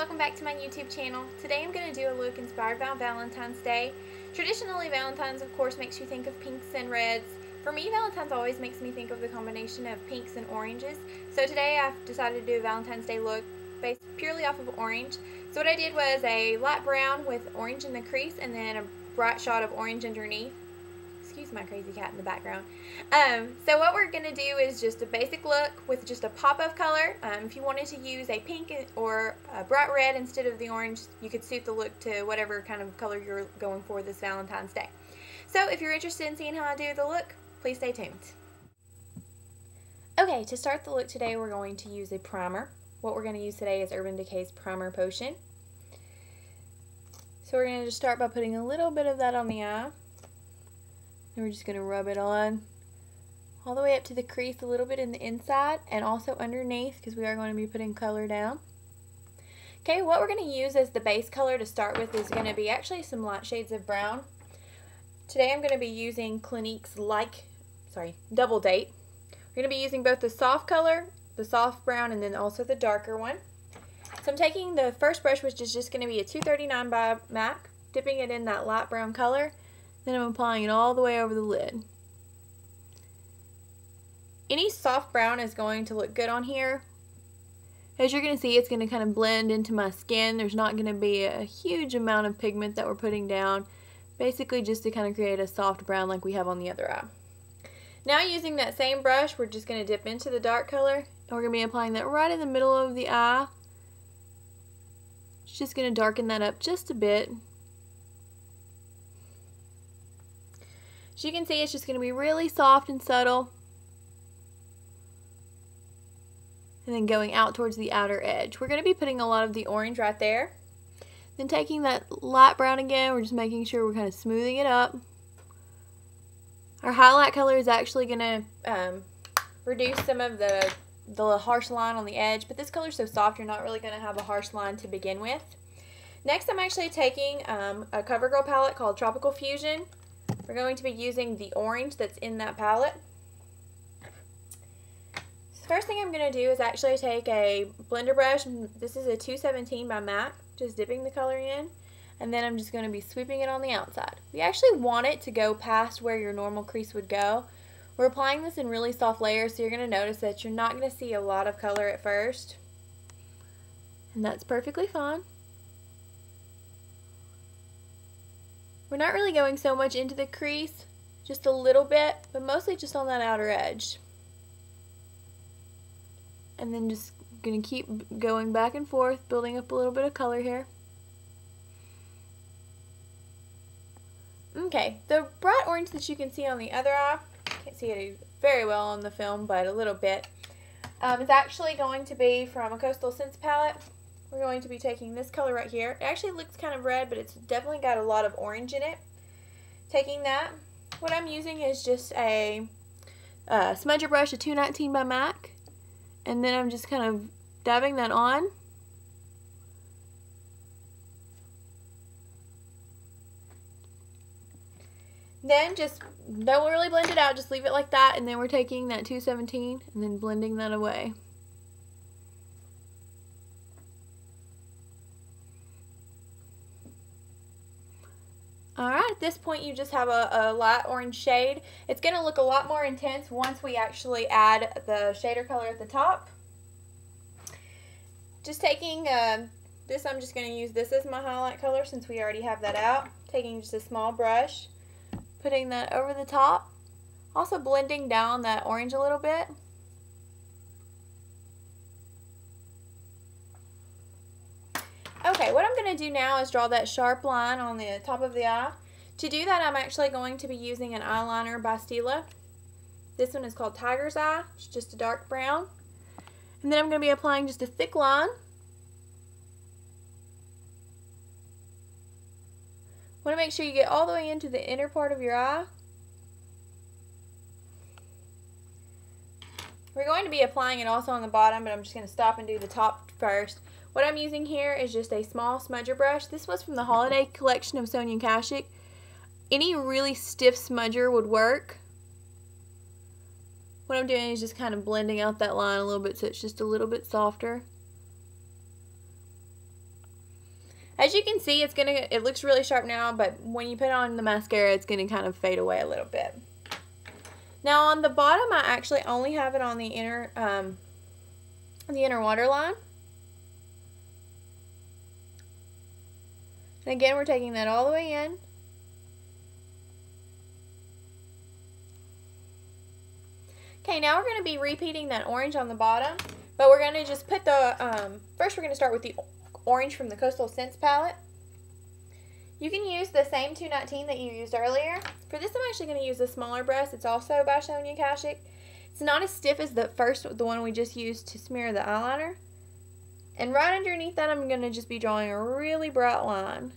welcome back to my YouTube channel. Today I'm going to do a look inspired by Valentine's Day. Traditionally, Valentine's of course makes you think of pinks and reds. For me, Valentine's always makes me think of the combination of pinks and oranges. So today I've decided to do a Valentine's Day look based purely off of orange. So what I did was a light brown with orange in the crease and then a bright shot of orange underneath. Excuse my crazy cat in the background. So what we're going to do is just a basic look with just a pop of color. If you wanted to use a pink or a bright red instead of the orange, you could suit the look to whatever kind of color you're going for this Valentine's Day. So if you're interested in seeing how I do the look, please stay tuned. Okay, to start the look today, we're going to use a primer. What we're going to use today is Urban Decay's Primer Potion. So we're going to just start by putting a little bit of that on the eye. And we're just going to rub it on all the way up to the crease, a little bit in the inside and also underneath, because we are going to be putting color down. Okay, what we're going to use as the base color to start with is going to be actually some light shades of brown. Today I'm going to be using Clinique's Double Date. We're going to be using both the soft color, the soft brown, and then also the darker one. So I'm taking the first brush, which is just going to be a 239 by MAC, dipping it in that light brown color. Then I'm applying it all the way over the lid. Any soft brown is going to look good on here. As you're going to see, it's going to kind of blend into my skin. There's not going to be a huge amount of pigment that we're putting down. Basically just to kind of create a soft brown like we have on the other eye. Now using that same brush, we're just going to dip into the dark color. And we're going to be applying that right in the middle of the eye. It's just going to darken that up just a bit. As you can see, it's just going to be really soft and subtle. And then going out towards the outer edge. We're going to be putting a lot of the orange right there. Then taking that light brown again, we're just making sure we're kind of smoothing it up. Our highlight color is actually going to reduce some of the harsh line on the edge, but this color is so soft you're not really going to have a harsh line to begin with. Next, I'm actually taking a CoverGirl palette called Tropical Fusion. We're going to be using the orange that's in that palette. So first thing I'm going to do is actually take a blender brush. This is a 217 by MAC, just dipping the color in. And then I'm just going to be sweeping it on the outside. We actually want it to go past where your normal crease would go. We're applying this in really soft layers, so you're going to notice that you're not going to see a lot of color at first. And that's perfectly fine. We're not really going so much into the crease, just a little bit, but mostly just on that outer edge. And then just going to keep going back and forth, building up a little bit of color here. Okay, the bright orange that you can see on the other eye, can't see it very well on the film, but a little bit, is actually going to be from a Coastal Scents palette. We're going to be taking this color right here. It actually looks kind of red, but it's definitely got a lot of orange in it. Taking that, what I'm using is just a smudger brush, a 219 by MAC, and then I'm just kind of dabbing that on. Then just don't really blend it out, just leave it like that, and then we're taking that 217 and then blending that away. Alright, at this point you just have a light orange shade. It's going to look a lot more intense once we actually add the shader color at the top. Just taking this, I'm just going to use this as my highlight color since we already have that out. Taking just a small brush, putting that over the top. Also blending down that orange a little bit. Okay, what I'm going to do now is draw that sharp line on the top of the eye. To do that, I'm actually going to be using an eyeliner by Stila. This one is called Tiger's Eye. It's just a dark brown. And then I'm going to be applying just a thick line. Want to make sure you get all the way into the inner part of your eye. We're going to be applying it also on the bottom, but I'm just going to stop and do the top first. What I'm using here is just a small smudger brush. This was from the holiday collection of Sonia Kashuk. Any really stiff smudger would work. What I'm doing is just kind of blending out that line a little bit so it's just a little bit softer. As you can see, it looks really sharp now, but when you put on the mascara, it's gonna kind of fade away a little bit. Now on the bottom, I actually only have it on the inner waterline. And again, we're taking that all the way in. Okay, now we're going to be repeating that orange on the bottom, but we're going to just put the, first we're going to start with the orange from the Coastal Scents palette. You can use the same 219 that you used earlier. For this, I'm actually going to use a smaller brush. It's also by Sonia Kashuk. It's not as stiff as the one we just used to smear the eyeliner. And right underneath that, I'm going to just be drawing a really bright line.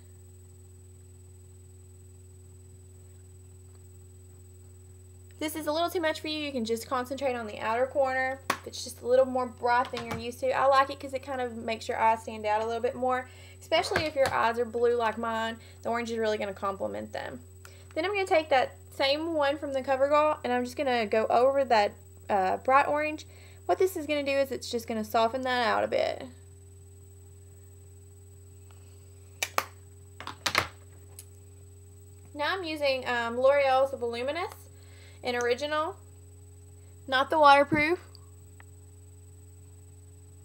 If this is a little too much for you, you can just concentrate on the outer corner. If it's just a little more bright than you're used to. I like it because it kind of makes your eyes stand out a little bit more. Especially if your eyes are blue like mine, the orange is really going to complement them. Then I'm going to take that same one from the CoverGirl, and I'm just going to go over that bright orange. What this is going to do is it's just going to soften that out a bit. Now I'm using L'Oreal's Voluminous in Original, not the waterproof.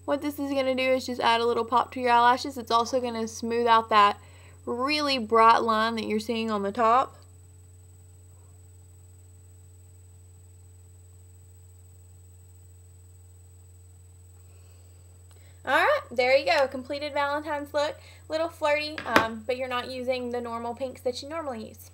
What this is going to do is just add a little pop to your eyelashes. It's also going to smooth out that really bright line that you're seeing on the top. Alright, there you go. Completed Valentine's look. Little flirty, but you're not using the normal pinks that you normally use.